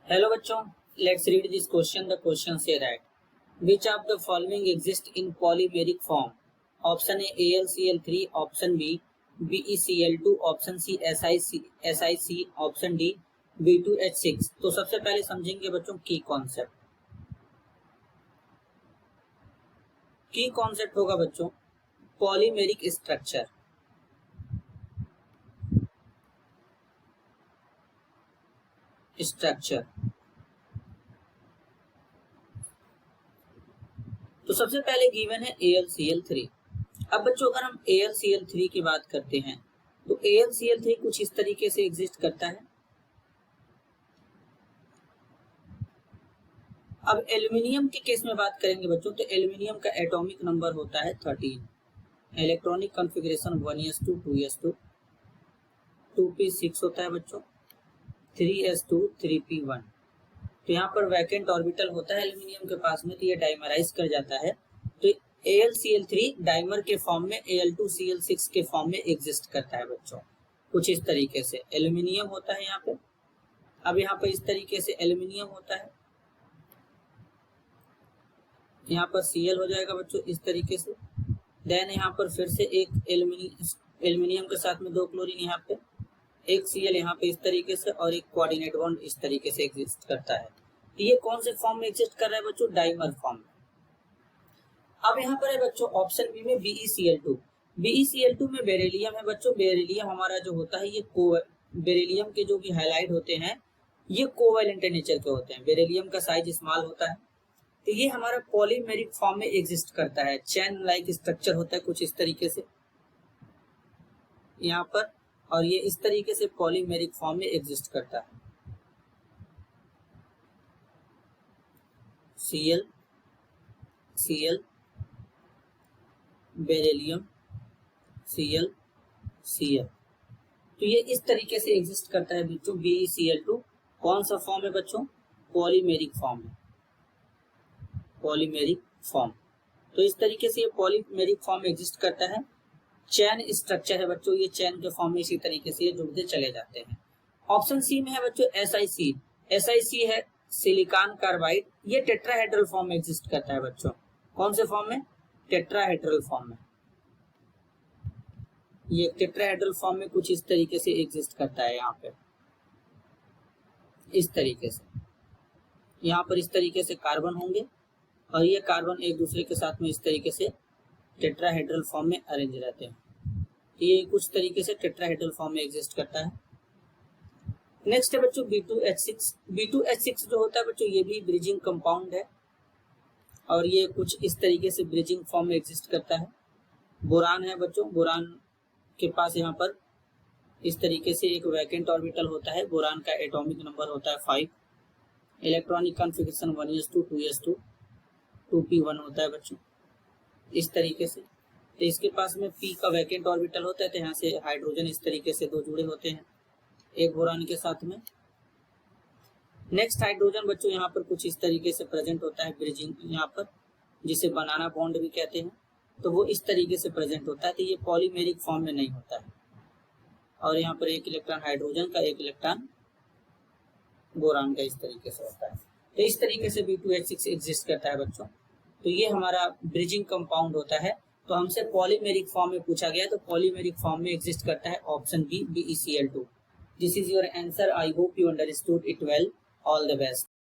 Hello बच्चों, let's read this question. The question say that which of the following exist in polymeric form? Option A AlCl3, option B BeCl2, option C SiC, option D B2H6। तो सबसे पहले समझेंगे बच्चों की concept होगा बच्चों polymeric structure. तो सबसे पहले गिवन है AlCl3। अब बच्चों अगर हम AlCl3 की बात करते हैं तो AlCl3 कुछ इस तरीके से एग्जिस्ट करता है। अब एल्यूमिनियम के केस में बात करेंगे बच्चों तो एल्यूमिनियम का एटॉमिक नंबर होता है 13, electronic configuration 1s2 2s2 2p6 होता है बच्चों, 3s2 3p1। तो यहाँ पर वैकेंट ऑर्बिटल होता है एल्यूमिनियम के पास में, तो ये डाइमराइज कर जाता है। तो AlCl3 डाइमर के फॉर्म में Al2Cl6 के फॉर्म में एग्जिस्ट करता है बच्चों, कुछ इस तरीके से एल्यूमिनियम होता है यहाँ पे। अब यहाँ पर इस तरीके से एल्यूमिनियम होता है, यहाँ पर Cl हो जाएगा बच्चों इस तरीके से। देन यहाँ पर फिर से एक एल्यूमिनियम के साथ में 2 क्लोरीन यहाँ पे, एक Cl यहाँ पे इस तरीके से और एक कोऑर्डिनेट बॉन्ड इस तरीके से एग्जिस्ट करता है। तो ये कौन से फॉर्म में एग्जिस्ट कर रहा है बच्चों? डाइमर फॉर्म में। अब यहाँ पर है बच्चों ऑप्शन बी में BeCl2। BeCl2 में बेरिलियम है बच्चों। बेरिलियम हमारा जो होता है ये बेरिलियम के जो भी हाइलाइट होते हैं ये कोवैलेंट नेचर के होते हैं। बेरिलियम का साइज स्मॉल होता है, तो ये हमारा पॉलीमेरिक फॉर्म में एग्जिस्ट करता है। चैन लाइक स्ट्रक्चर होता है कुछ इस तरीके से यहाँ पर, और ये इस तरीके से पॉलीमेरिक फॉर्म में एग्जिस्ट करता है। Cl बेरिलियम Cl तो ये इस तरीके से एग्जिस्ट करता है बच्चों BeCl2। कौन सा फॉर्म है बच्चों? पॉलीमेरिक फॉर्म है, पॉलीमेरिक फॉर्म। तो इस तरीके से ये पॉलीमेरिक फॉर्म एग्जिस्ट करता है। चैन स्ट्रक्चर है बच्चों, ये चैन के फॉर्म में इसी तरीके से ये जुड़ते चले जाते हैं। ऑप्शन सी में है बच्चों SiC है सिलिकॉन कार्बाइड। ये टेट्राहेड्रल फॉर्म में एग्जिस्ट करता है बच्चों। कौन से फॉर्म में? टेट्राहेड्रल फॉर्म में। ये टेट्राहेड्रल फॉर्म में कुछ इस तरीके से एग्जिस्ट करता है। यहाँ पे इस तरीके से, यहाँ पर इस तरीके से कार्बन होंगे और ये कार्बन एक दूसरे के साथ में इस तरीके से टेट्राहेड्रल फॉर्म में अरेंज रहते हैं। ये कुछ तरीके से टेट्राहेड्रल फॉर्म में एग्जिस्ट करता है। नेक्स्ट है बच्चों B2H6। B2H6 जो होता है बच्चों ये भी ब्रिजिंग कंपाउंड है और ये कुछ इस तरीके से ब्रिजिंग फॉर्म में एग्जिस्ट करता है। बोरान है बच्चों, बोरान के पास यहाँ पर इस तरीके से एक वैकेंट ऑर्बिटल होता है। बोरान का एटॉमिक नंबर होता है 5, electronic configuration 1s2 2s2 2p1 होता है बच्चों इस तरीके से। तो इसके पास में P का वैकेंट ऑर्बिटल होता है, तो यहाँ से हाइड्रोजन इस तरीके से 2 जुड़े होते हैं एक बोरान के साथ में। नेक्स्ट हाइड्रोजन बच्चों यहाँ पर कुछ इस तरीके से प्रेजेंट होता है ब्रिजिंग, यहाँ पर जिसे बनाना बॉन्ड भी कहते हैं, तो वो इस तरीके से प्रेजेंट होता है। तो ये पॉलीमेरिक फॉर्म में नहीं होता है। और यहाँ पर एक इलेक्ट्रॉन हाइड्रोजन का, एक इलेक्ट्रॉन बोरान का इस तरीके से होता है। तो इस तरीके से B2H6 एग्जिस्ट करता है बच्चों। तो ये हमारा ब्रिजिंग कंपाउंड होता है। तो हमसे पॉलीमेरिक फॉर्म में पूछा गया, तो पॉलीमेरिक फॉर्म में एग्जिस्ट करता है option B BeCl2। This is your answer. I hope you understood it well. All the best.